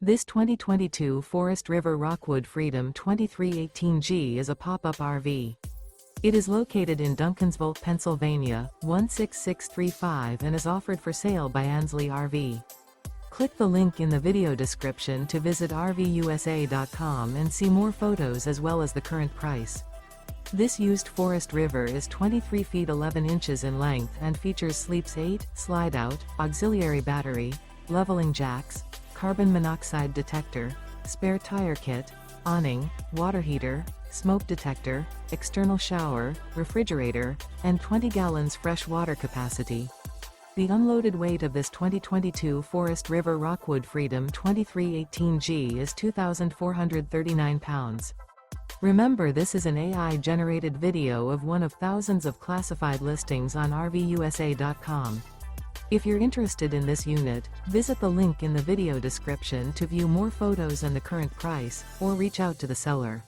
This 2022 Forest River Rockwood Freedom 2318G is a pop-up RV. It is located in Duncansville, Pennsylvania, 16635 and is offered for sale by Ansley RV. Click the link in the video description to visit RVUSA.com and see more photos as well as the current price. This used Forest River is 23 feet 11 inches in length and features sleeps 8, slide-out, auxiliary battery, leveling jacks, carbon monoxide detector, spare tire kit, awning, water heater, smoke detector, external shower, refrigerator, and 20 gallons fresh water capacity. The unloaded weight of this 2022 Forest River Rockwood Freedom 2318G is 2,439 pounds. Remember, this is an AI-generated video of one of thousands of classified listings on RVUSA.com. If you're interested in this unit, visit the link in the video description to view more photos and the current price, or reach out to the seller.